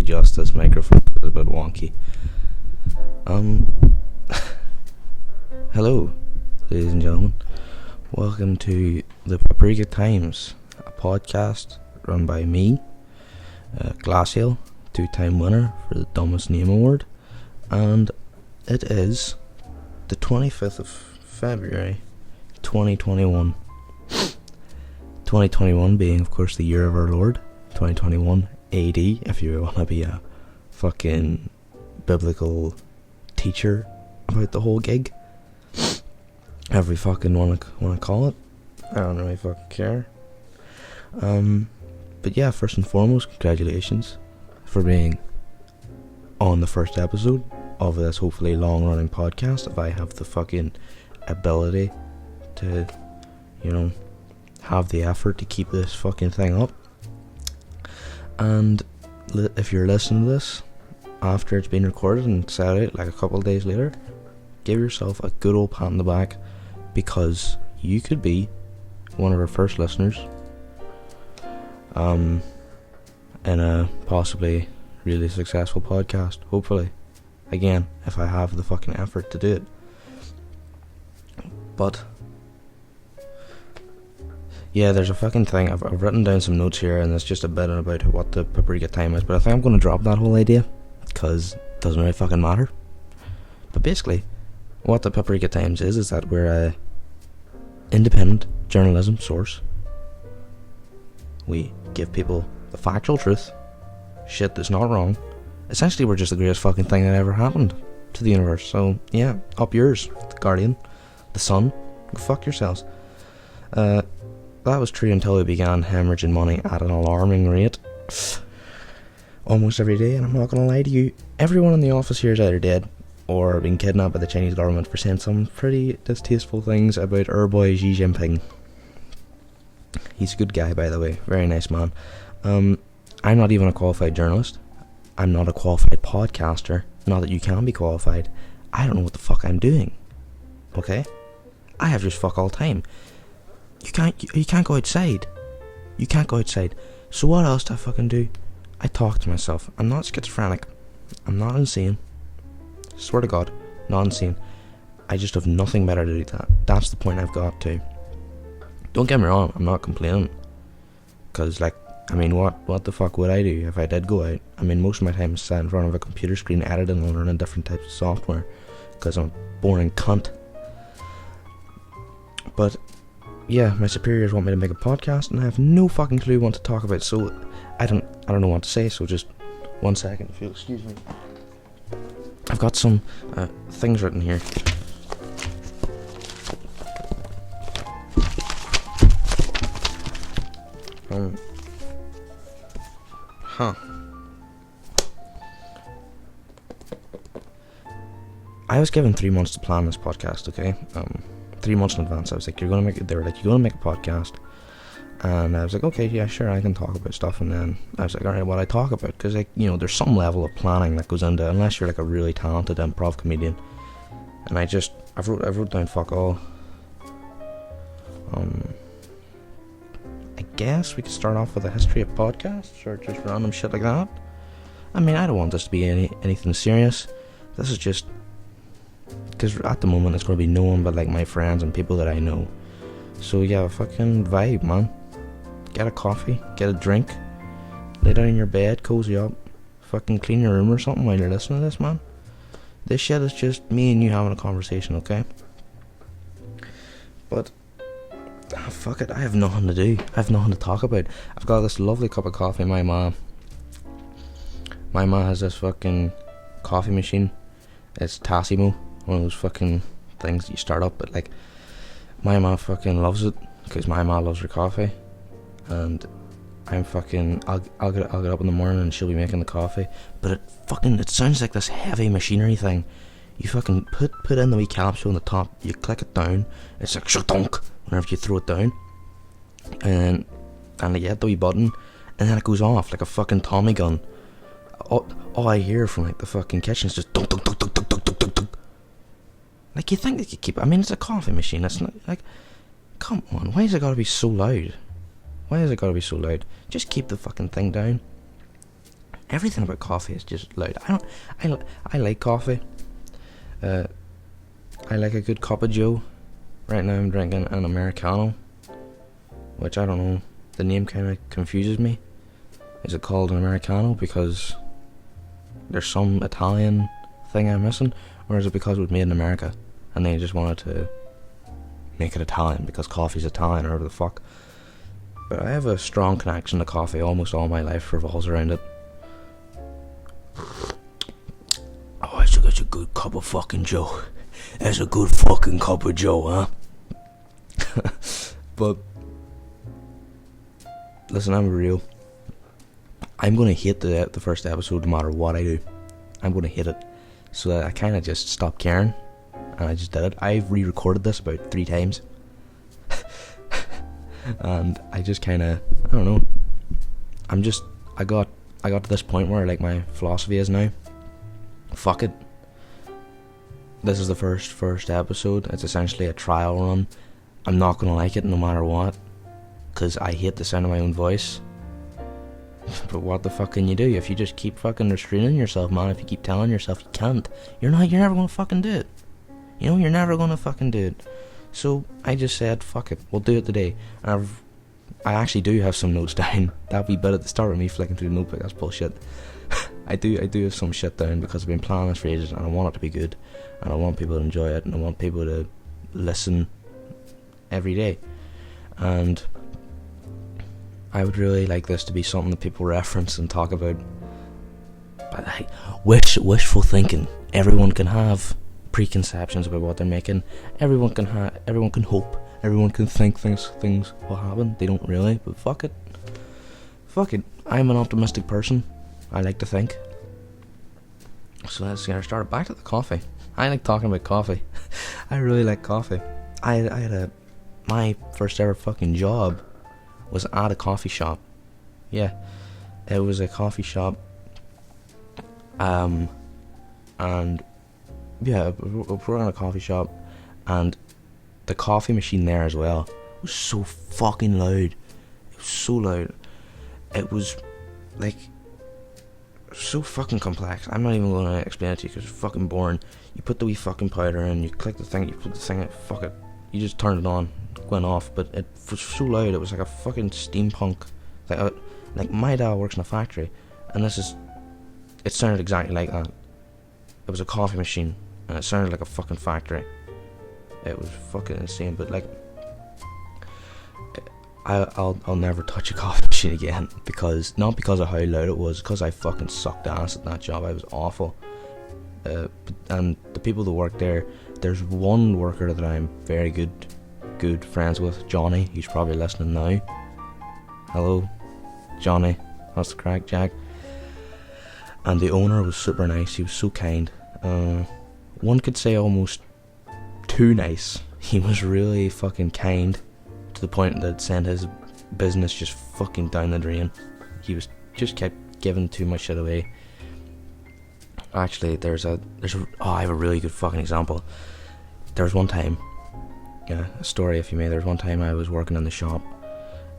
adjust this microphone because it's a bit wonky. Hello, ladies and gentlemen. Welcome to the Paprika Times, a podcast run by me, Glasshill, 2-time winner for the Dumbest Name Award, and it is the 25th of February, 2021. 2021 being, of course, the year of our Lord, 2021 AD, if you want to be a fucking biblical teacher about the whole gig. However we fucking want to call it. I don't really fucking care. But yeah, first and foremost, congratulations for being on the first episode of this hopefully long-running podcast. If I have the fucking ability to, have the effort to keep this fucking thing up. And if you're listening to this after it's been recorded and set out like a couple of days later, give yourself a good old pat on the back, because you could be one of our first listeners in a possibly really successful podcast, hopefully. Again, if I have the fucking effort to do it. But yeah, there's a fucking thing. I've written down some notes here, and it's just a bit about what the Paprika Time is, but I think I'm going to drop that whole idea, because it doesn't really fucking matter. But basically, what the Paprika Times is that we're a independent journalism source. We give people the factual truth, shit that's not wrong. Essentially, we're just the greatest fucking thing that ever happened to the universe. So, yeah, up yours, the Guardian, the Sun, go fuck yourselves. That was true until we began hemorrhaging money at an alarming rate almost every day, and I'm not gonna lie to you, everyone in the office here is either dead or being kidnapped by the Chinese government for saying some pretty distasteful things about our boy Xi Jinping. He's a good guy, by the way, very nice man. I'm not even a qualified journalist. I'm not a qualified podcaster. Not that you can be qualified. I don't know what the fuck I'm doing. Okay? I have just fuck all time. You can't go outside. You can't go outside. So what else do I fucking do? I talk to myself. I'm not schizophrenic. I'm not insane. Swear to God, not insane. I just have nothing better to do that. That's the point I've got to. Don't get me wrong, I'm not complaining. Because, what the fuck would I do if I did go out? Most of my time is sat in front of a computer screen editing and learning different types of software. Because I'm a boring cunt. But yeah, my superiors want me to make a podcast, and I have no fucking clue what to talk about, so I don't know what to say. So just 1 second, if you'll excuse me. I've got some things written here. I was given 3 months to plan this podcast, okay? 3 months in advance. I was like, they were like, you're gonna make a podcast. And I was like, okay, yeah, sure, I can talk about stuff. And then I was like, alright, what I talk about? Because, there's some level of planning that goes into it, unless you're like a really talented improv comedian. And I wrote down fuck all. I guess we could start off with a history of podcasts, or just random shit like that. I don't want this to be anything serious. This is just, because at the moment it's going to be no one but like my friends and people that I know. So yeah, fucking vibe, man. Get a coffee, get a drink, lay down in your bed, cozy up, fucking clean your room or something while you're listening to this, man. This shit is just me and you having a conversation, okay? But fuck it, I have nothing to do. I have nothing to talk about. I've got this lovely cup of coffee. My ma has this fucking coffee machine. It's Tassimo, one of those fucking things that you start up, but like, my ma fucking loves it, because my ma loves her coffee, and I'll get up in the morning and she'll be making the coffee, but it sounds like this heavy machinery thing. You fucking put in the wee capsule on the top, you click it down, it's like shadonk whenever you throw it down, and you hit the wee button, and then it goes off like a fucking Tommy gun. All I hear from like the fucking kitchen is just dunk dunk dunk dunk dunk dunk dunk dunk. Like, you think they could keep it? It's a coffee machine. It's not like, come on, why has it got to be so loud? Just keep the fucking thing down. Everything about coffee is just loud. I like coffee. I like a good cup of Joe. Right now I'm drinking an Americano, which I don't know, the name kind of confuses me. Is it called an Americano because there's some Italian thing I'm missing, or is it because it was made in America and they just wanted to make it Italian because coffee's Italian or whatever the fuck? But I have a strong connection to coffee. Almost all my life revolves around it. Oh, it's a good cup of fucking Joe. That's a good fucking cup of Joe, huh? But listen, I'm real. I'm gonna hate the first episode no matter what I do. I'm gonna hate it. So that I kind of just stopped caring, and I just did it. I've re-recorded this about 3 times, and I just kind of, I don't know. I got to this point where like my philosophy is now, fuck it. This is the first episode. It's essentially a trial run. I'm not gonna like it no matter what, cause I hate the sound of my own voice. But what the fuck can you do if you just keep fucking restraining yourself, man? If you keep telling yourself you can't, you're never gonna fucking do it. You know, you're never gonna fucking do it. So I just said, fuck it, we'll do it today. And I actually do have some notes down. That'd be better at the start with me flicking through the notebook. That's bullshit. I do have some shit down because I've been planning this for ages, and I want it to be good, and I want people to enjoy it, and I want people to listen every day. And I would really like this to be something that people reference and talk about. But like, wishful thinking. Everyone can have preconceptions about what they're making. Everyone can hope. Everyone can think things will happen. They don't really, but fuck it. I'm an optimistic person. I like to think. So let's get started. Back to the coffee. I like talking about coffee. I really like coffee. I had my first ever fucking job was at a coffee shop. Yeah, it was a coffee shop. And yeah, we're in a coffee shop, and the coffee machine there as well was so fucking loud. It was so loud. It was like so fucking complex. I'm not even going to explain it to you because it's fucking boring. You put the wee fucking powder in, you click the thing, you put the thing in, fuck it. You just turned it on, it went off, but it was so loud. It was like a fucking steampunk thing. Like my dad works in a factory, and it sounded exactly like that. It was a coffee machine, and it sounded like a fucking factory. It was fucking insane, but like, I'll never touch a coffee machine again, not because of how loud it was, because I fucking sucked ass at that job. I was awful. And the people that work there's one worker that I'm very good friends with, Johnny. He's probably listening now. Hello, Johnny. What's the crack, Jack? And the owner was super nice. He was so kind. One could say almost too nice. He was really fucking kind, to the point that sent his business just fucking down the drain. He was just kept giving too much shit away. Actually, I have a really good fucking example. There was one time, a story if you may. There was one time I was working in the shop,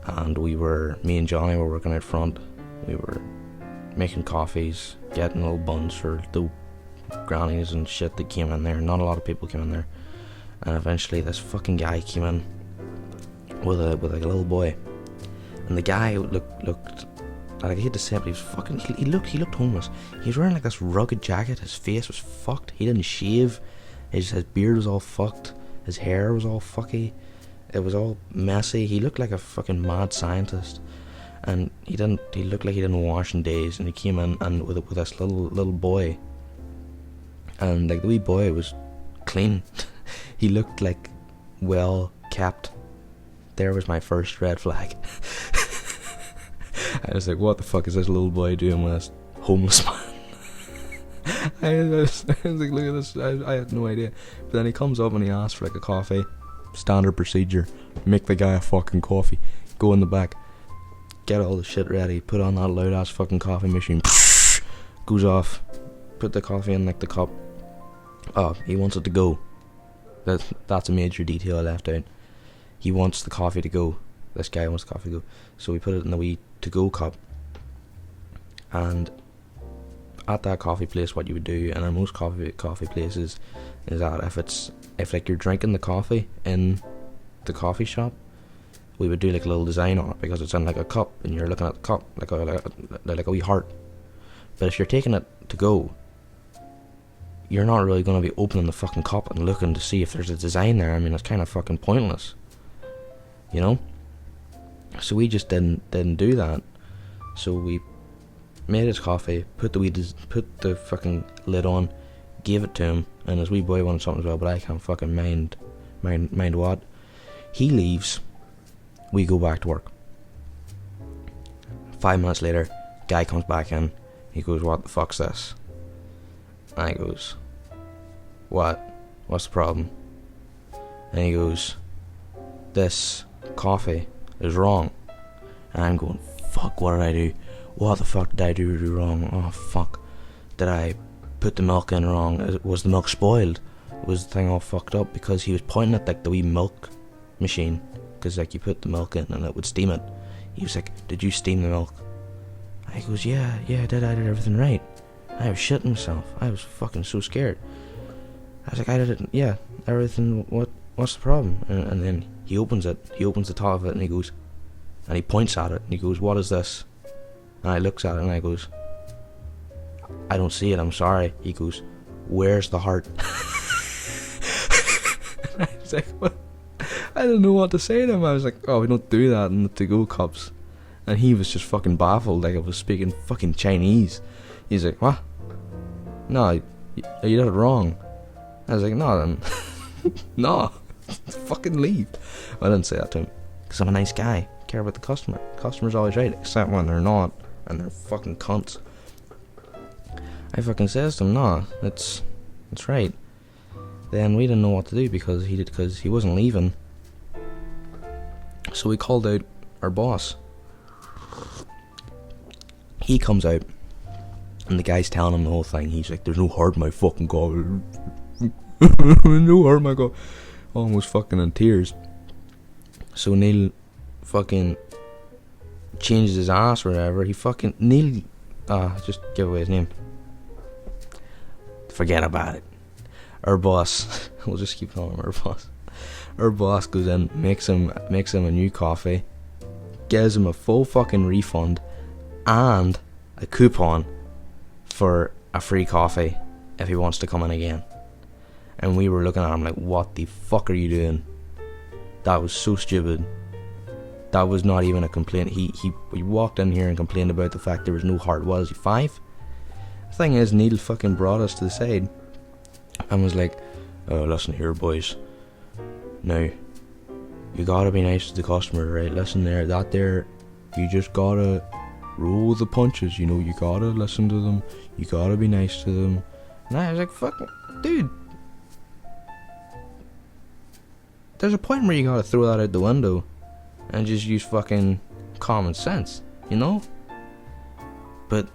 and me and Johnny were working out front. We were making coffees, getting little buns for the grannies and shit that came in there. Not a lot of people came in there, and eventually this fucking guy came in with a little boy, and the guy looked. I hate to say it, but he looked homeless. He was wearing like this rugged jacket. His face was fucked. He didn't shave. His beard was all fucked. His hair was all fucky. It was all messy. He looked like a fucking mad scientist. And he looked like he didn't wash in days. And he came in and with this little boy. And like the wee boy was clean. He looked like well kept. There was my first red flag. I was like, what the fuck is this little boy doing with this homeless man? I was like, look at this. I had no idea. But then he comes up and he asks for like a coffee. Standard procedure. Make the guy a fucking coffee. Go in the back. Get all the shit ready. Put on that loud ass fucking coffee machine. Goes off. Put the coffee in like the cup. Oh, he wants it to go. That's a major detail I left out. He wants the coffee to go. This guy wants the coffee to go. So we put it in the wee to-go cup. And at that coffee place, what you would do, and in most coffee places, is that if like you're drinking the coffee in the coffee shop, we would do like a little design on it because it's in like a cup, and you're looking at the cup like a wee heart. But if you're taking it to go, you're not really going to be opening the fucking cup and looking to see if there's a design there. I mean, it's kind of fucking pointless, you know. So we just didn't do that. So we made his coffee, put the fucking lid on, gave it to him, and his wee boy wanted something as well, but I can't fucking mind what. He leaves, we go back to work. 5 minutes later, guy comes back in, he goes, "What the fuck's this?" And I goes, "What? What's the problem?" And he goes, "This coffee is wrong." And I'm going, fuck, what did I do? What the fuck did I do wrong? Oh fuck, did I put the milk in wrong? Was the milk spoiled? Was the thing all fucked up? Because he was pointing at like the wee milk machine, because like you put the milk in and it would steam it. He was like, "Did you steam the milk?" I goes, yeah, I did everything right. I was shitting myself. I was fucking so scared. I was like, I did it, yeah, everything. What's the problem? And then he opens the top of it, and he goes, and he points at it, and he goes, "What is this?" And I looks at it, and I goes, "I don't see it, I'm sorry." He goes, "Where's the heart?" And I was like, what? I didn't know what to say to him. I was like, "Oh, we don't do that in the to-go cups." And he was just fucking baffled, like I was speaking fucking Chinese. He's like, "What? No, you did it wrong." I was like, "No, then." "No, fucking leave." I didn't say that to him, because I'm a nice guy. I care about the customer. Customer's always right, except when they're not, and they're fucking cunts. I fucking says to him, "No, it's right." Then we didn't know what to do because he wasn't leaving. So we called out our boss. He comes out, and the guy's telling him the whole thing. He's like, "There's no heart in my fucking coffee." "No heart in my coffee." Almost fucking in tears. So Neil fucking changes his ass or whatever. Neil, just give away his name. Forget about it. Our boss, we'll just keep calling him our boss. Our boss goes in, makes him a new coffee, gives him a full fucking refund and a coupon for a free coffee if he wants to come in again. And we were looking at him like, what the fuck are you doing? That was so stupid. That was not even a complaint. He walked in here and complained about the fact there was no heart. What is he, 5? The thing is, Neil fucking brought us to the side and was like, "Listen here, boys. Now, you gotta be nice to the customer, right? Listen there, you just gotta roll the punches, you know, you gotta listen to them, you gotta be nice to them." And I was like, "Fuck, dude. There's a point where you gotta throw that out the window and just use fucking common sense, you know?" But,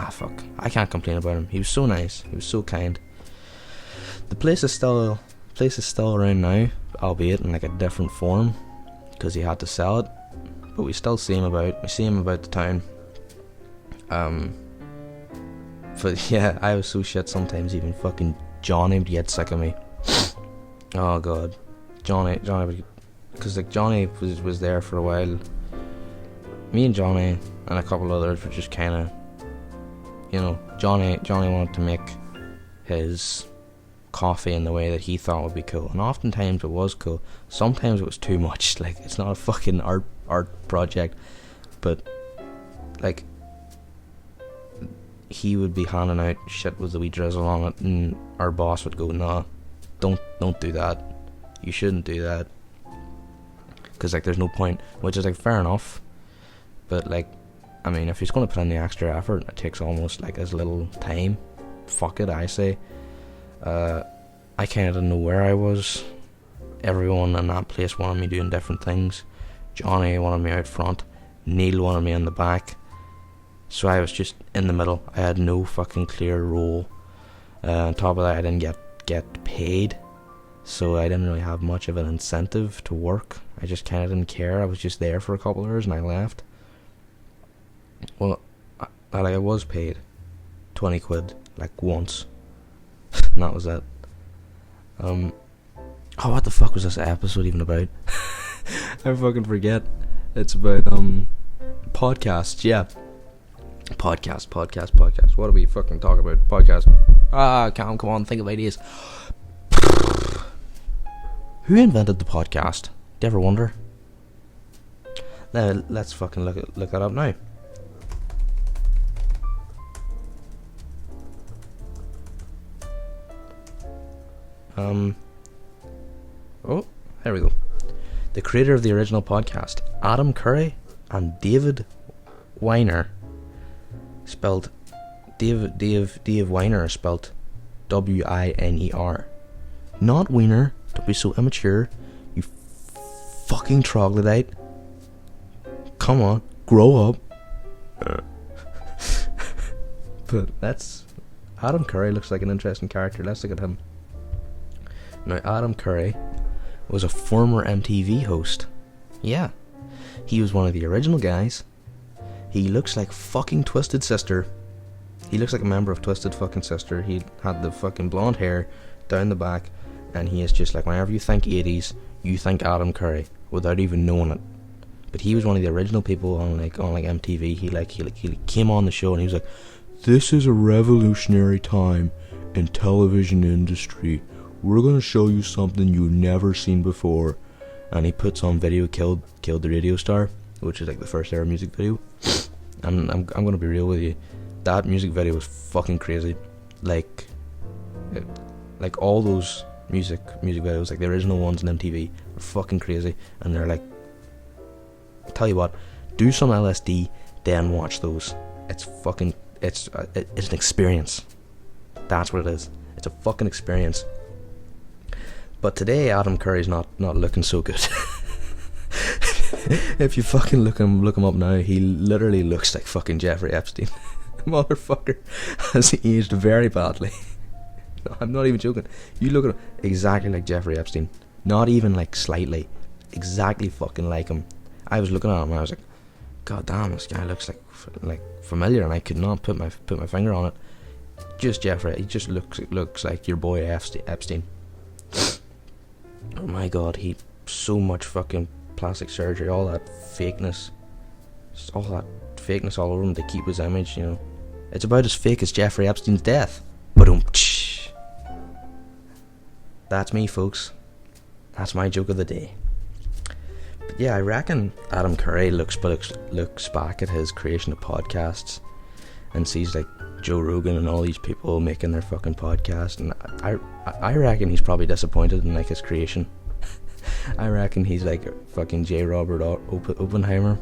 fuck, I can't complain about him. He was so nice, he was so kind. The place is still around now, albeit in like a different form, because he had to sell it. But we still see him about. We see him about the town. But yeah, I was so shit sometimes. Even fucking Johnny would get sick of me. Oh god, Johnny, because like Johnny was there for a while. Me and Johnny and a couple others were just kind of, you know, Johnny wanted to make his coffee in the way that he thought would be cool, and oftentimes it was cool. Sometimes it was too much. Like, it's not a fucking art project, but like he would be handing out shit with the wee drizzle on it, and our boss would go, "No, don't do that. You shouldn't do that, because like there's no point." Which is like fair enough, but like, I mean, if he's going to put in the extra effort, it takes almost like as little time. Fuck it, I say. I kind of didn't know where I was. Everyone in that place wanted me doing different things. Johnny wanted me out front, Neil wanted me in the back, so I was just in the middle. I had no fucking clear role. On top of that, I didn't get paid, so I didn't really have much of an incentive to work. I just kind of didn't care. I was just there for a couple of hours and I left. Well, I was paid, 20 quid, like, once. And that was it. Oh, what the fuck was this episode even about? I fucking forget. It's about, podcasts, yeah. Podcast. What do we fucking talk about? Podcast. Come on, think of ideas. Who invented the podcast? Do you ever wonder? Let's fucking look that up now. Oh, there we go. The creator of the original podcast, Adam Curry and David Weiner, spelled Dave Weiner is spelled Winer, not Wiener. Don't be so immature, you fucking troglodyte. Come on, grow up. But that's Adam Curry. Looks like an interesting character. Let's look at him. Now, Adam Curry was a former MTV host. Yeah, he was one of the original guys. He looks like fucking Twisted Sister. He looks like a member of Twisted fucking Sister. He had the fucking blonde hair down the back, and he is just like, whenever you think 80s, you think Adam Curry without even knowing it. But he was one of the original people on MTV. He came on the show and he was like, "This is a revolutionary time in television industry. We're gonna show you something you've never seen before." And he puts on video Killed the Radio Star, which is like the first ever music video. And I'm gonna be real with you, that music video was fucking crazy. Like all those music videos, like the original ones on MTV, are fucking crazy. And they're like, tell you what, do some LSD, then watch those. It's an experience. That's what it is. It's a fucking experience. But today, Adam Curry's not looking so good. If you fucking look him up now, he literally looks like fucking Jeffrey Epstein. Motherfucker has aged very badly. No, I'm not even joking. You look at him exactly like Jeffrey Epstein. Not even like slightly. Exactly fucking like him. I was looking at him and I was like, God damn, this guy looks like familiar, and I could not put my finger on it. Just Jeffrey. He just looks like your boy Epstein. Oh my god, he so much fucking plastic surgery, all that fakeness all over him to keep his image, you know. It's about as fake as Jeffrey Epstein's death. That's me, folks. That's my joke of the day. But yeah, I reckon Adam Curry looks back at his creation of podcasts and sees like Joe Rogan and all these people making their fucking podcast, and I reckon he's probably disappointed in like his creation. I reckon he's like fucking J. Robert Oppenheimer,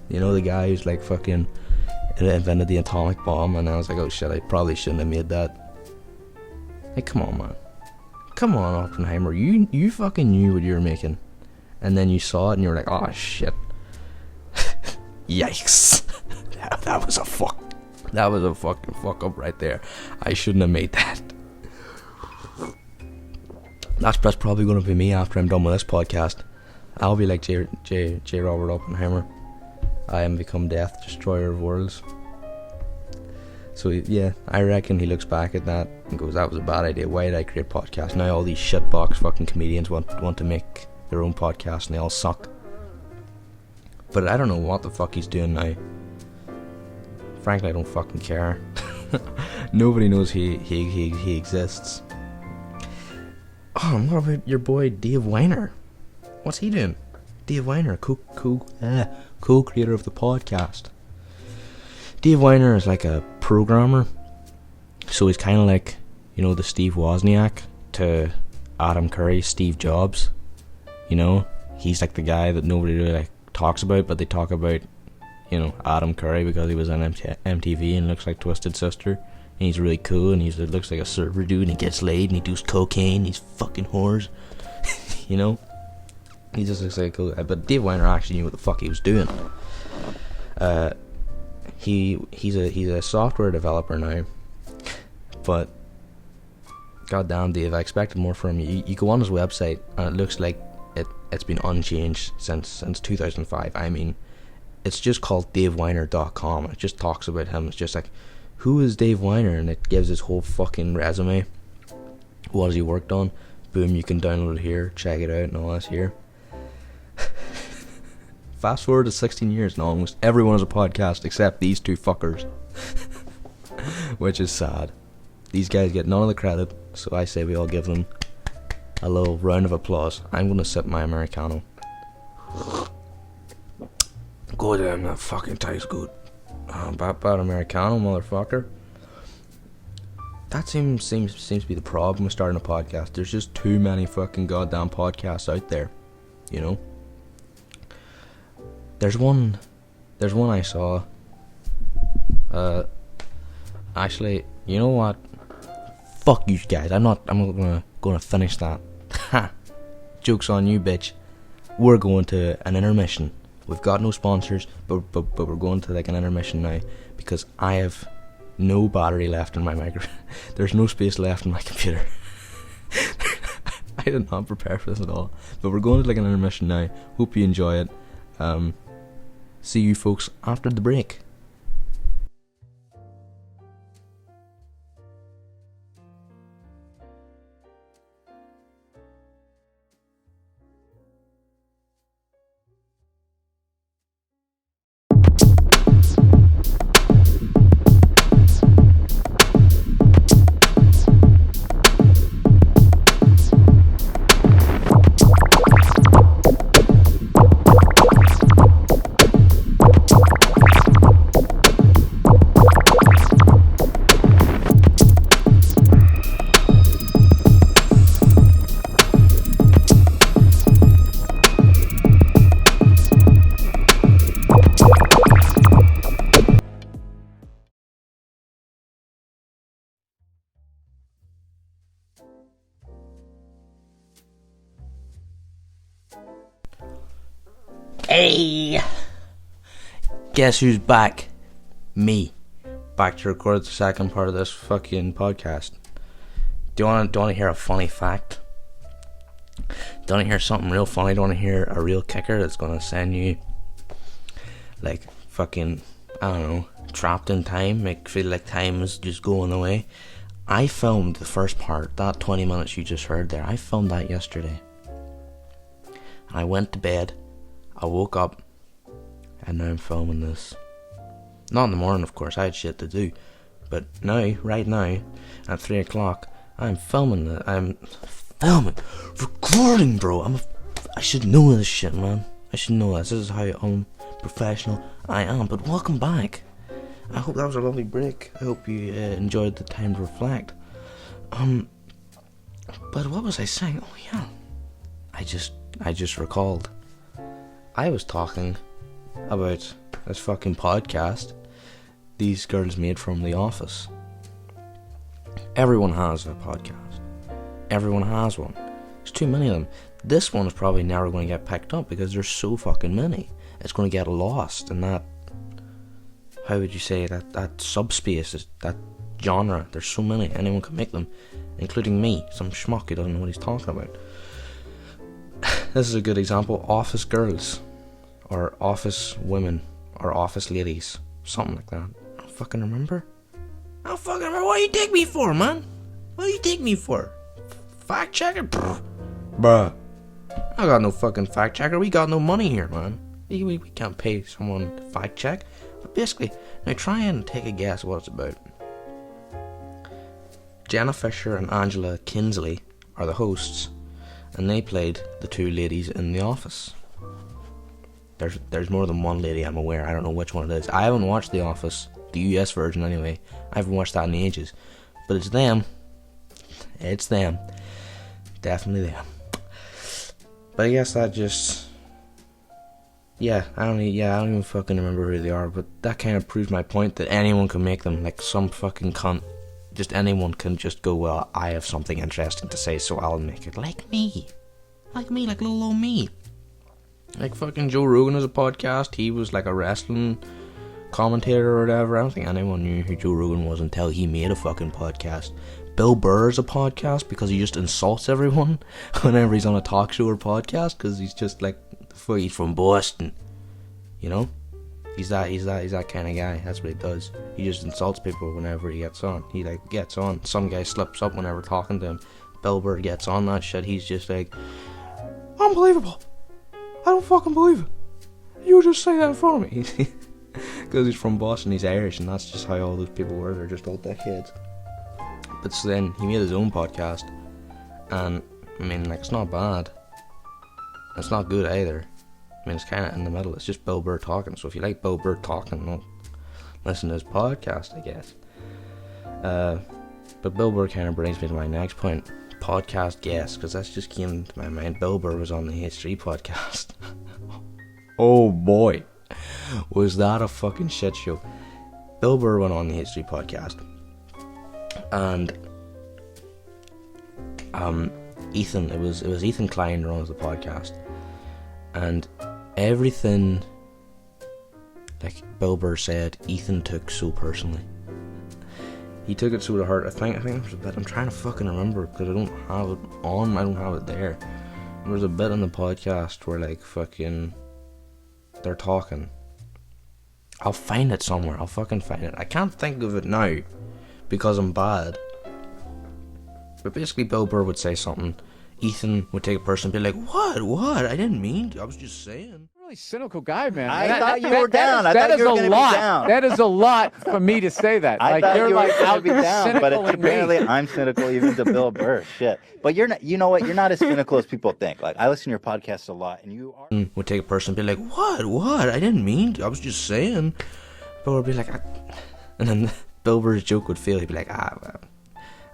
you know, the guy who's like fucking invented the atomic bomb, and I was like, oh shit, I probably shouldn't have made that. Like, come on, man, come on, Oppenheimer, you fucking knew what you were making, and then you saw it and you were like, oh shit. Yikes. That was a fucking fuck up right there. I shouldn't have made that. That's probably going to be me after I'm done with this podcast. I'll be like J. Robert Oppenheimer. I am become death, destroyer of worlds. So yeah, I reckon he looks back at that and goes, that was a bad idea. Why did I create podcasts? Now all these shitbox fucking comedians want to make their own podcast and they all suck. But I don't know what the fuck he's doing now. Frankly, I don't fucking care. Nobody knows he exists. Oh, what about your boy Dave Weiner? What's he doing? Dave Weiner, co-creator of the podcast. Dave Weiner is like a programmer, so he's kind of like, you know, the Steve Wozniak to Adam Curry's Steve Jobs. You know, he's like the guy that nobody really like talks about, but they talk about, you know, Adam Curry because he was on MTV and looks like Twisted Sister. And he's really cool, and he looks like a surfer dude, and he gets laid, and he does cocaine, he's fucking whores. You know? He just looks like a cool guy. But Dave Weiner actually knew what the fuck he was doing. He's a software developer now. But goddamn, Dave, I expected more from you. You go on his website, and it looks like it's been unchanged since 2005. I mean, it's just called DaveWeiner.com. It just talks about him. It's just like who is Dave Weiner, and it gives his whole fucking resume. What has he worked on? Boom, you can download it here, check it out, and all this here. Fast forward to 16 years, and almost everyone has a podcast except these two fuckers. Which is sad. These guys get none of the credit, so I say we all give them a little round of applause. I'm gonna sip my Americano. God damn, that fucking tastes good. Bad Americano, motherfucker. That seems to be the problem with starting a podcast. There's just too many fucking goddamn podcasts out there, you know. There's one I saw. Actually, you know what? Fuck you guys. I'm not gonna finish that. Ha! Joke's on you, bitch. We're going to an intermission. We've got no sponsors, but we're going to like an intermission now because I have no battery left in my microphone. There's no space left in my computer. I did not prepare for this at all. But we're going to like an intermission now. Hope you enjoy it. See you folks after the break. Hey! Guess who's back? Me. Back to record the second part of this fucking podcast. Do you want to hear a funny fact? Do you want to hear something real funny? Do you want to hear a real kicker that's going to send you, like, fucking, I don't know, trapped in time, make feel like time is just going away? I filmed the first part, that 20 minutes you just heard there, I filmed that yesterday. And I went to bed, I woke up, and now I'm filming this. Not in the morning, of course, I had shit to do. But now, right now, at 3 o'clock, I'm filming it. I'm filming, recording, bro. I should know this shit, man. I should know this. This is how unprofessional I am. But welcome back. I hope that was a lovely break. I hope you enjoyed the time to reflect. But what was I saying? Oh yeah, I just recalled. I was talking about this fucking podcast these girls made from The Office. Everyone has a podcast. Everyone has one. There's too many of them. This one is probably never going to get picked up because there's so fucking many. It's going to get lost in that, how would you say, that subspace, that genre. There's so many. Anyone can make them, including me, some schmuck who doesn't know what he's talking about. This is a good example. Office girls, or office women, or office ladies, something like that. I don't fucking remember. What do you take me for, man? What do you take me for? Fact checker? Bruh. I got no fucking fact checker. We got no money here, man. We can't pay someone to fact check. But basically, now try and take a guess what it's about. Jenna Fisher and Angela Kinsley are the hosts, and they played the two ladies in The Office. There's more than one lady, I'm aware. I don't know which one it is. I haven't watched The Office, the US version anyway. I haven't watched that in ages. But it's them. It's them. Definitely them. But I guess that just... I don't even fucking remember who they are. But that kind of proves my point that anyone can make them. Like some fucking cunt. Just anyone can just go, well, I have something interesting to say, so I'll make it. Like me. Like little old me. Like fucking Joe Rogan has a podcast. He was like a wrestling commentator or whatever. I don't think anyone knew who Joe Rogan was until he made a fucking podcast. Bill Burr has a podcast because he just insults everyone whenever he's on a talk show or podcast because he's just like, he's from Boston, you know? He's that kind of guy. That's what he does. He just insults people whenever he gets on. He like gets on. Some guy slips up whenever talking to him. Bill Burr gets on that shit. He's just like, unbelievable. I don't fucking believe it. You just say that in front of me. Because he's from Boston, he's Irish, and that's just how all those people were. They're just old dickheads. But so then he made his own podcast, and I mean, like, it's not bad. It's not good either. I mean, it's kind of in the middle. It's just Bill Burr talking. So if you like Bill Burr talking, well, listen to his podcast, I guess. But Bill Burr kind of brings me to my next point. Podcast guest, because that's just came to my mind. Bill Burr was on the H3 podcast. Oh boy, was that a fucking shit show. Bill Burr went on the H3 podcast, and Ethan, it was Ethan Klein runs the podcast, and everything like Bill Burr said, Ethan took so personally. He took it so to heart. I think there was a bit, I'm trying to fucking remember because I don't have it on, I don't have it there. There was a bit on the podcast where like fucking they're talking. I'll find it somewhere. I'll fucking find it. I can't think of it now because I'm bad. But basically Bill Burr would say something. Ethan would take a person and be like, What? I didn't mean to. I was just saying. Really cynical guy, man. I thought you were down. I thought you were going to be down. That is a lot for me to say that. I thought you were going to be down, but apparently me. I'm cynical even to Bill Burr. Shit. But you're not. You know what? You're not as cynical as people think. Like, I listen to your podcast a lot, and you are. Would take a person and be like, What? I didn't mean to. I was just saying. Bill would be like, and then Bill Burr's joke would fail. He'd be like, well,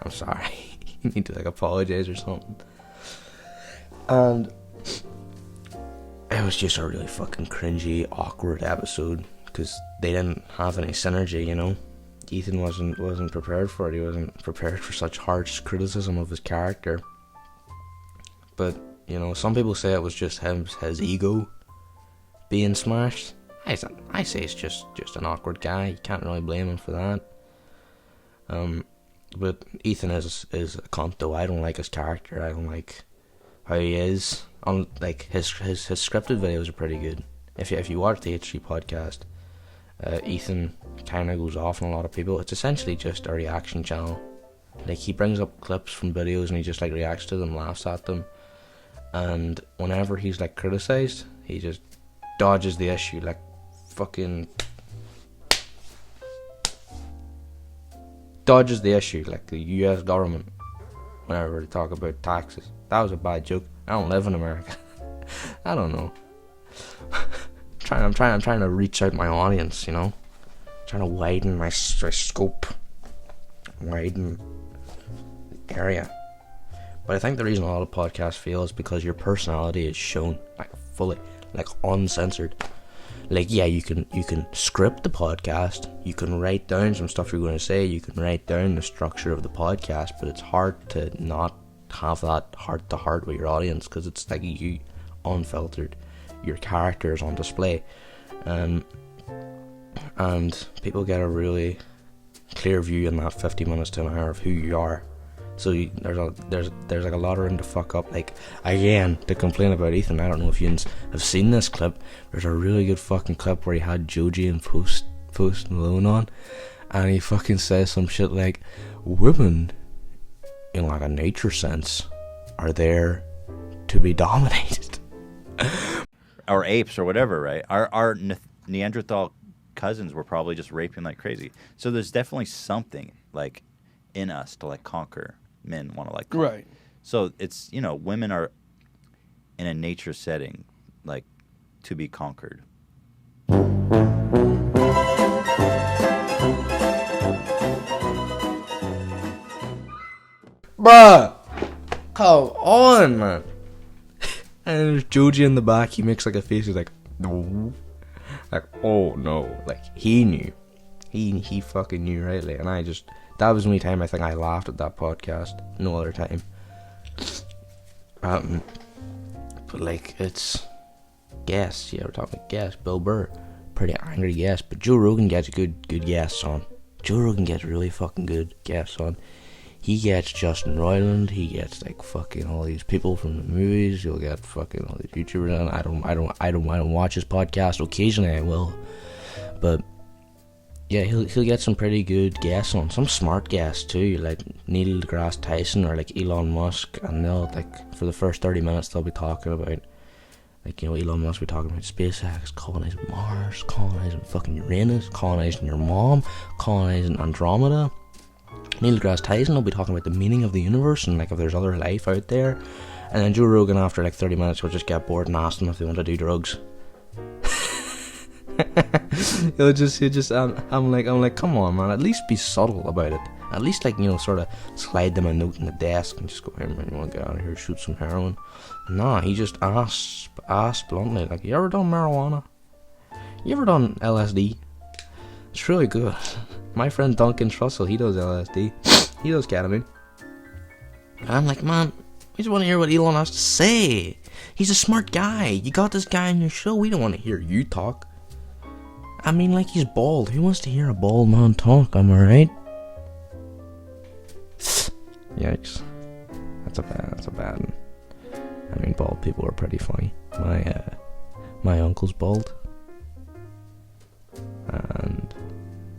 I'm sorry. You need to like apologize or something. And it was just a really fucking cringy, awkward episode because they didn't have any synergy, you know. Ethan wasn't prepared for it. He wasn't prepared for such harsh criticism of his character. But you know, some people say it was just his ego being smashed. I say it's just an awkward guy. You can't really blame him for that. But Ethan is a cunt though. I don't like his character. I don't like how he is. Like his scripted videos are pretty good. If you watch the H3 podcast, Ethan kind of goes off on a lot of people. It's essentially just a reaction channel. Like he brings up clips from videos and he just like reacts to them, laughs at them, and whenever he's like criticized, he just dodges the issue like fucking dodges the issue like the US government whenever they talk about taxes. That was a bad joke. I don't live in America. I don't know. I'm trying to reach out my audience, you know. Trying to widen my scope, widen the area. But I think the reason a lot of podcasts fail is because your personality is shown like fully, like uncensored. Like yeah, you can script the podcast, you can write down some stuff you're going to say, you can write down the structure of the podcast, but it's hard to not have that heart to heart with your audience because it's like you unfiltered, your character is on display, and people get a really clear view in that 50 minutes to an hour of who you are. So there's like a lot of room to fuck up. Like again, to complain about Ethan, I don't know if you have seen this clip. There's a really good fucking clip where he had Joji and Post Malone on, and he fucking says some shit like, women in like a nature sense are there to be dominated. Or apes or whatever, right? Our Neanderthal cousins were probably just raping like crazy. So there's definitely something like in us to like conquer. Men want to like conquer. Right. So it's, you know, women are in a nature setting like to be conquered. Bruh, come on, man. And there's Joji in the back. He makes like a face. He's like, no, like oh no, like he knew, he fucking knew rightly. And that was the only time I think I laughed at that podcast. No other time. But like it's guests. Yeah, we're talking guests. Bill Burr, pretty angry guest. But Joe Rogan gets good guests on. Joe Rogan gets really fucking good guests on. He gets Justin Roiland. He gets like fucking all these people from the movies. He'll get fucking all these YouTubers. And I don't watch his podcast. Occasionally I will. But yeah, he'll get some pretty good guests on, some smart guests too, like Neil deGrasse Tyson or like Elon Musk, and they'll like for the first 30 minutes they'll be talking about, like, you know, Elon Musk will be talking about SpaceX, colonizing Mars, colonizing fucking Uranus, colonizing your mom, colonizing Andromeda. Neil deGrasse Tyson will be talking about the meaning of the universe and like if there's other life out there. And then Joe Rogan, after like 30 minutes, will just get bored and ask them if they want to do drugs. I'm like, come on, man, at least be subtle about it. At least, like, you know, sort of slide them a note in the desk and just go, hey man, you want to get out of here, shoot some heroin? Nah, he just asks bluntly, like, you ever done marijuana? You ever done LSD? It's really good. My friend Duncan Trussell, he does LSD. He does ketamine. And I'm like, man, we just want to hear what Elon has to say. He's a smart guy. You got this guy on your show. We don't want to hear you talk. I mean, like, he's bald. Who wants to hear a bald man talk? Am I right? Yikes. That's a bad one. I mean, bald people are pretty funny. My uncle's bald. And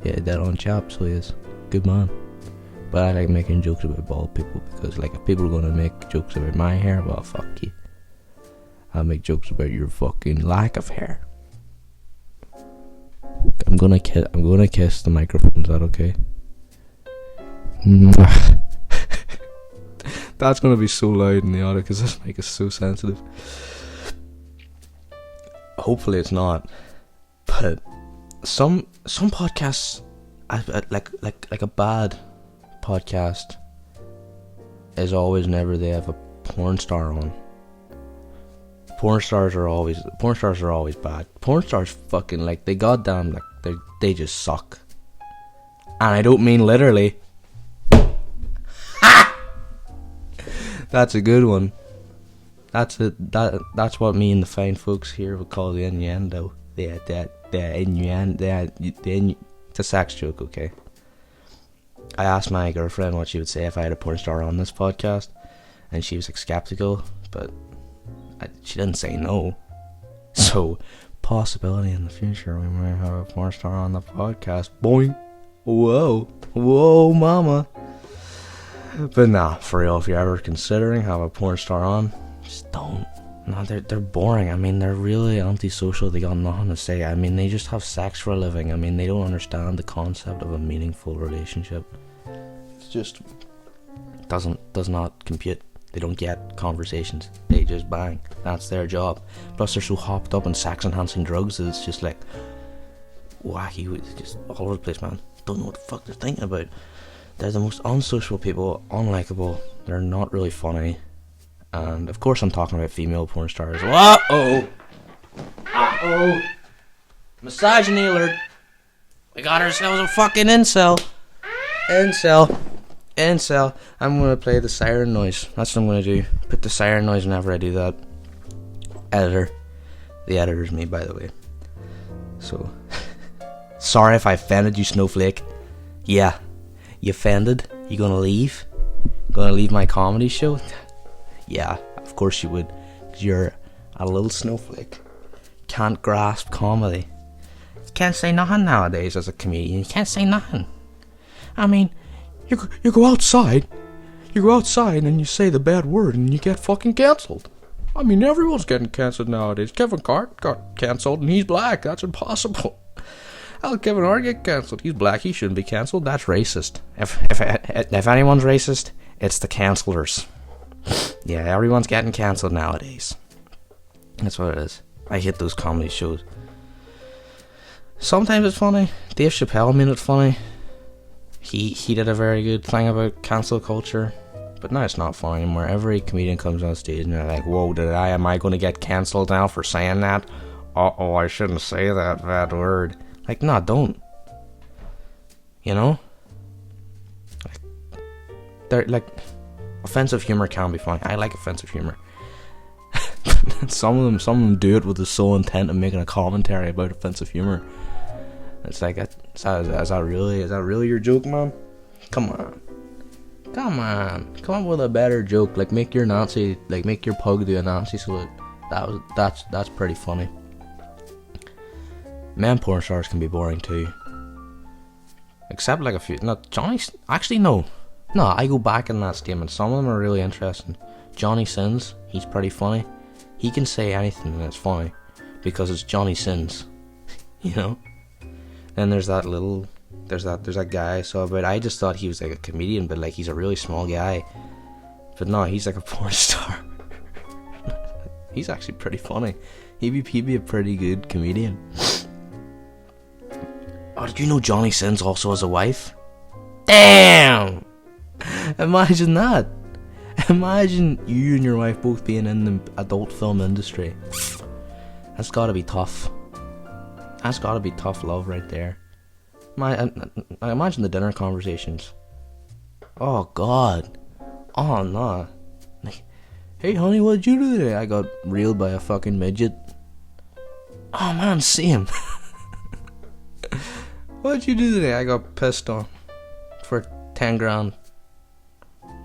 yeah, dead on chap, so he is. Good man. But I like making jokes about bald people because, like, if people are gonna make jokes about my hair, well, fuck you. I'll make jokes about your fucking lack of hair. I'm gonna kiss the microphone. Is that okay? That's gonna be so loud in the audio because this mic is so sensitive. Hopefully it's not. But some podcasts, like a bad podcast is always never they have a porn star on. Porn stars are always bad. Porn stars fucking, like, they goddamn, like, they just suck. And I don't mean literally. That's a good one. That's what me and the fine folks here would call the innuendo. The innuendo. It's a sex joke, okay? I asked my girlfriend what she would say if I had a porn star on this podcast, and she was like skeptical, but she didn't say no. So, possibility in the future we might have a porn star on the podcast. Boing. Whoa, mama. But nah, for real, if you're ever considering have a porn star on, just don't. No, they're boring. I mean, they're really antisocial. They got nothing to say. I mean, they just have sex for a living. I mean, they don't understand the concept of a meaningful relationship. It's just does not compute. They don't get conversations. They just bang. That's their job. Plus, they're so hopped up on sex-enhancing drugs that it's just like wacky. It's just all over the place, man. Don't know what the fuck they're thinking about. They're the most unsocial people, unlikable. They're not really funny. And of course I'm talking about female porn stars. Uh-oh! Misogyny alert! We got ourselves a fucking incel! I'm gonna play the siren noise. That's what I'm gonna do. Put the siren noise whenever I do that. Editor. The editor's me, by the way. So, sorry if I offended you, snowflake. Yeah. You offended? You gonna leave? Gonna leave my comedy show? Yeah, of course you would. 'Cause you're a little snowflake. Can't grasp comedy. You can't say nothing nowadays as a comedian. You can't say nothing. I mean, you go outside. You go outside and you say the bad word and you get fucking cancelled. I mean, everyone's getting cancelled nowadays. Kevin Hart got cancelled and he's black. That's impossible. How did Kevin Hart get cancelled? He's black. He shouldn't be cancelled. That's racist. If anyone's racist, it's the cancellers. Yeah, everyone's getting cancelled nowadays. That's what it is. I hate those comedy shows. Sometimes it's funny. Dave Chappelle made it funny. He did a very good thing about cancel culture. But now it's not funny anymore. Every comedian comes on stage and they're like, whoa, am I going to get cancelled now for saying that? Uh-oh, I shouldn't say that bad word. Like, nah, don't. You know? They're like, offensive humor can be funny. I like offensive humor. Some of them do it with the sole intent of making a commentary about offensive humor. It's like, is that really your joke, man? Come on. Come up with a better joke. Like, make your pug do a Nazi salute. That's pretty funny. Men porn stars can be boring too. Except like a few. Not Johnny. Actually, no. No, I go back in that statement. Some of them are really interesting. Johnny Sins, he's pretty funny. He can say anything and it's funny because it's Johnny Sins, you know. Then there's that guy I saw, but I just thought he was like a comedian, but like he's a really small guy. But no, he's like a porn star. He's actually pretty funny. He'd be a pretty good comedian. Oh, did you know Johnny Sins also has a wife? Damn! Imagine that. Imagine you and your wife both being in the adult film industry. That's gotta be tough. That's gotta be tough love right there. I imagine the dinner conversations. Oh God. Oh no. Like, hey honey, what'd you do today? I got reeled by a fucking midget. Oh man, same. What'd you do today? I got pissed on for 10 grand.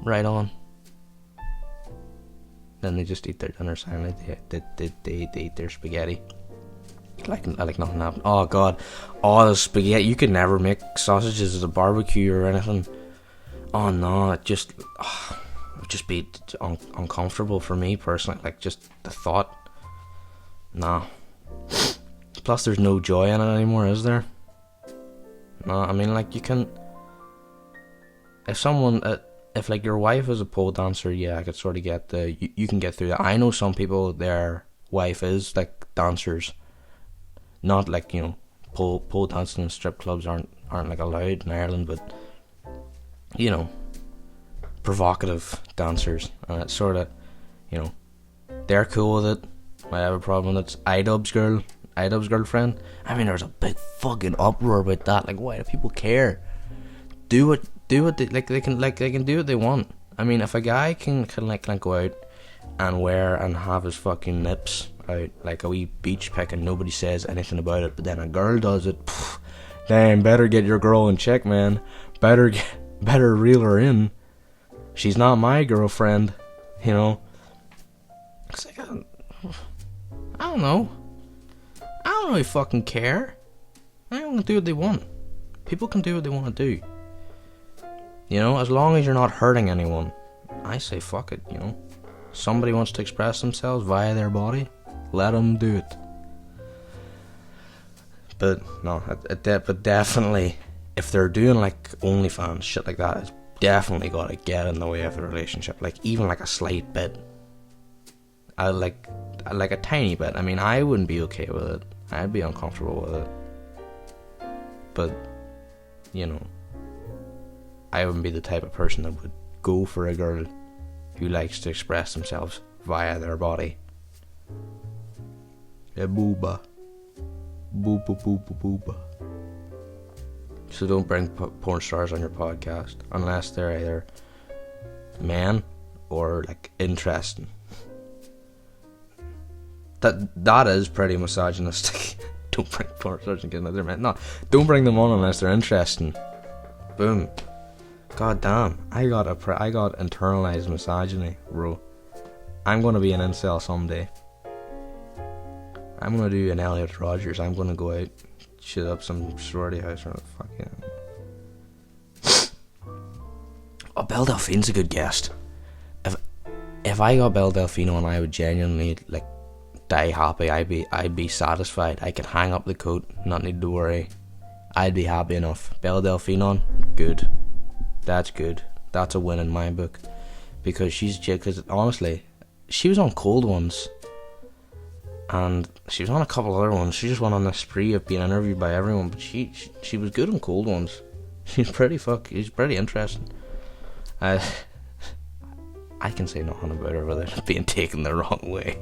Right on. Then they just eat their dinner silently. They eat their spaghetti. Like nothing happened. Oh God. Oh, the spaghetti. You could never make sausages at a barbecue or anything. Oh no, it just would just be uncomfortable for me personally. Like just the thought. Nah. Plus there's no joy in it anymore, is there? No, I mean like you can. If like your wife is a pole dancer, yeah, I could sort of get you can get through that. I know some people, their wife is like dancers, not like, you know, pole dancing in strip clubs aren't like allowed in Ireland, but you know, provocative dancers, and it's sort of, you know, they're cool with it. I have a problem with it. Idub's girlfriend. I mean, there's a big fucking uproar about that. Like, why do people care? Do what they can do what they want. I mean, if a guy can go out and wear and have his fucking nips out like a wee beach pic and nobody says anything about it, but then a girl does it, damn, better get your girl in check, man. Better reel her in. She's not my girlfriend, you know. It's like, I don't know. I don't really fucking care. Anyone can do what they want. People can do what they want to do. You know, as long as you're not hurting anyone, I say fuck it, you know. Somebody wants to express themselves via their body, let them do it. But no, but definitely, if they're doing like OnlyFans, shit like that, it's definitely gotta get in the way of the relationship. Like even like a slight bit, like a tiny bit. I mean, I wouldn't be okay with it. I'd be uncomfortable with it. But you know, I wouldn't be the type of person that would go for a girl who likes to express themselves via their body. Yeah, booba. Booba, booba, booba. So don't bring porn stars on your podcast unless they're either men or like interesting. That is pretty misogynistic. Don't bring porn stars and get another man. No, don't bring them on unless they're interesting. Boom. God damn, I got internalized misogyny, bro. I'm gonna be an incel someday. I'm gonna do an Elliot Rogers. I'm gonna go out, shit up some sorority house or fucking. Oh, Belle Delfin's a good guest. If I got Belle Delfin on, I would genuinely like die happy. I'd be satisfied. I could hang up the coat, not need to worry. I'd be happy enough. Belle Delfin on, good. That's good. That's a win in my book. Because because honestly, she was on Cold Ones. And she was on a couple other ones. She just went on a spree of being interviewed by everyone. But she was good on Cold Ones. She's pretty interesting. I can say nothing about her without it being taken the wrong way.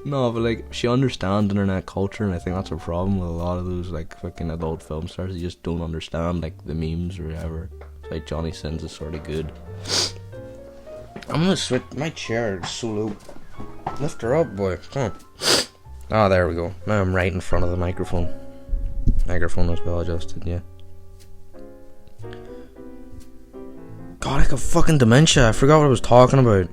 No, but like, she understands internet culture, and I think that's a problem with a lot of those like fucking adult film stars. They just don't understand like the memes or whatever. It's like Johnny Sins is sort of good. I'm gonna switch my chair. It's so low. Lift her up, boy. Come on. Ah, there we go. Now I'm right in front of the microphone. Microphone is well adjusted, yeah. God, I got fucking dementia. I forgot what I was talking about.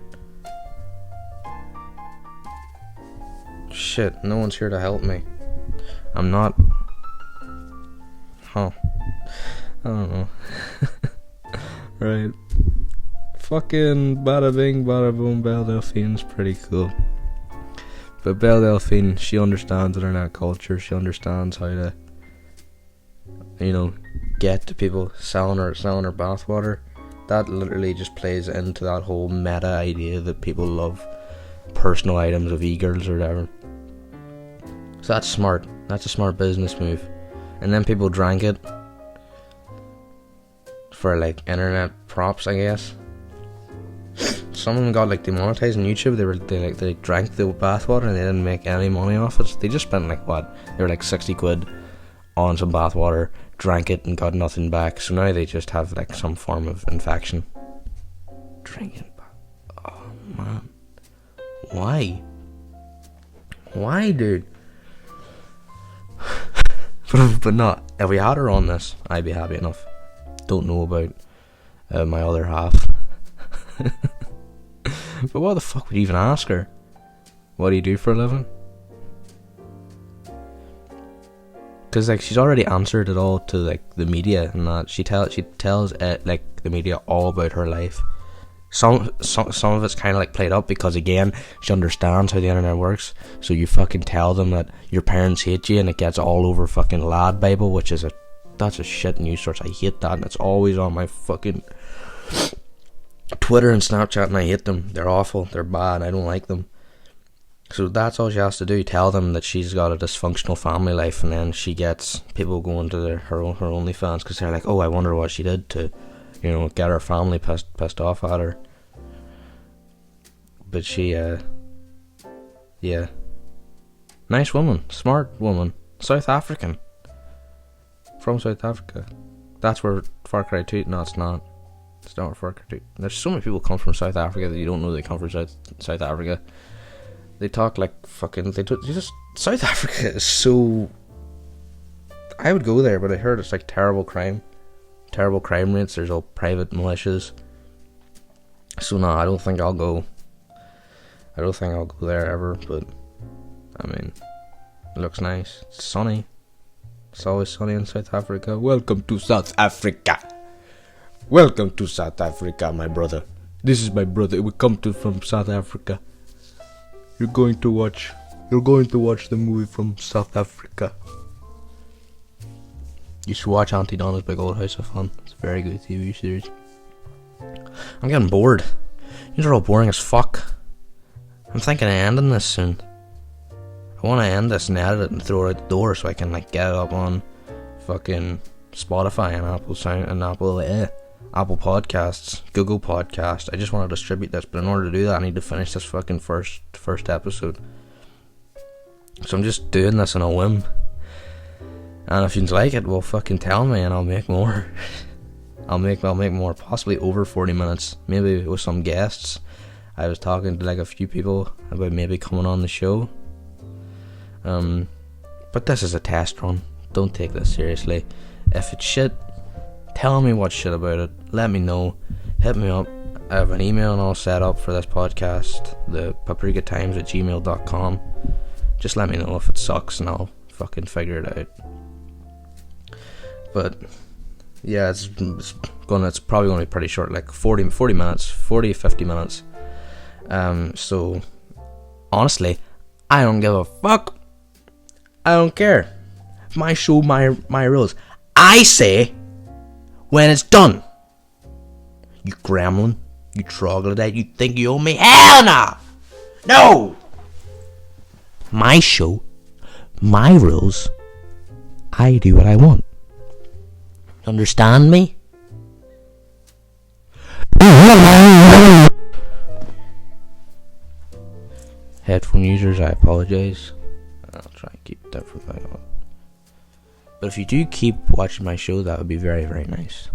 shit, no one's here to help me. I'm not... Huh. I don't know. Right. Fucking bada bing, bada boom, Belle Delfin's pretty cool. But Belle Delfin, she understands internet culture. She understands how to, get to people selling her bathwater. That literally just plays into that whole meta idea that people love personal items of e-girls or whatever. So that's smart. That's a smart business move. And then people drank it for like internet props, I guess. Some of them got like demonetized on YouTube. They drank the bathwater and they didn't make any money off it. They just spent like what? They were like 60 quid on some bathwater, drank it and got nothing back. So now they just have like some form of infection. Drinking. Oh man. Why? Why, dude? But not. If we had her on this, I'd be happy enough. Don't know about my other half. But what the fuck would you even ask her? What do you do for a living? Because like she's already answered it all to like the media and that. She tells like the media all about her life. Some of it's kind of like played up because again she understands how the internet works. So you fucking tell them that your parents hate you and it gets all over fucking Lad Bible, which is that's a shit news source. I hate that and it's always on my fucking Twitter and Snapchat and I hate them. They're awful. They're bad. I don't like them. So that's all she has to do. Tell them that she's got a dysfunctional family life, and then she gets people going to her OnlyFans because they're like, oh, I wonder what she did to, get her family pissed off at her. But she, yeah, nice woman, smart woman, South African, from South Africa. That's where Far Cry 2. No, it's not. It's not where Far Cry 2. There's so many people come from South Africa that you don't know they come from South Africa. They talk like fucking. South Africa is so. I would go there, but I heard it's like terrible crime rates. There's all private militias. So no, I don't think I'll go there ever. But I mean, it looks nice. It's sunny. It's always sunny in South Africa. Welcome to South Africa. Welcome to South Africa, my brother. This is my brother. We come from South Africa. You're going to watch the movie from South Africa. You should watch Auntie Donna's Big Old House of Fun. It's a very good TV series. I'm getting bored. These are all boring as fuck. I'm thinking of ending this soon. I want to end this and edit it and throw it out the door so I can like get it up on fucking Spotify and Apple Podcasts, Google Podcasts. I just want to distribute this, but in order to do that I need to finish this fucking first episode. So I'm just doing this on a whim. And if you like it, well fucking tell me and I'll make more. I'll make more, possibly over 40 minutes, maybe with some guests. I was talking to like a few people about maybe coming on the show. But this is a test run. Don't take this seriously. If it's shit, tell me what's shit about it. Let me know. Hit me up. I have an email and all set up for this podcast. The Paprika Times at gmail.com. Just let me know if it sucks and I'll fucking figure it out. But yeah, it's probably going to be pretty short, like 40 minutes, 40 50 minutes. So honestly, I don't give a fuck. I don't care. My show, my rules. I say when it's done. You gremlin, you troglodyte, you think you owe me? Hell nah! No! My show, my rules. I do what I want. Understand me? Headphone users, I apologize. I'll try and keep that from going on. But if you do keep watching my show, that would be very, very nice.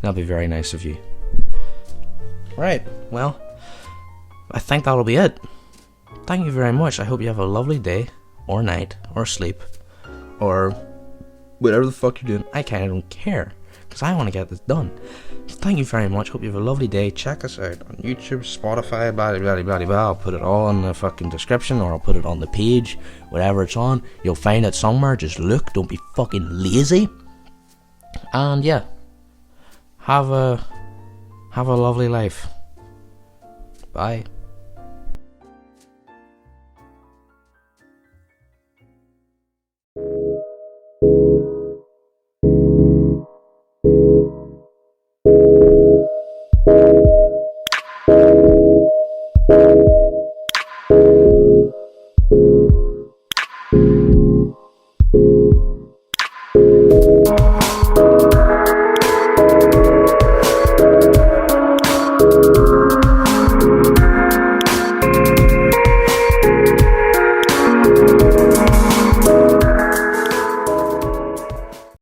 That'll be very nice of you. Right, well, I think that'll be it. Thank you very much. I hope you have a lovely day, or night, or sleep, or whatever the fuck you're doing. I kinda don't care, because I want to get this done. So thank you very much. Hope you have a lovely day. Check us out on YouTube, Spotify, blah blah blah blah blah. I'll put it all in the fucking description, or I'll put it on the page, whatever it's on. You'll find it somewhere. Just look. Don't be fucking lazy. And yeah, have a lovely life. Bye.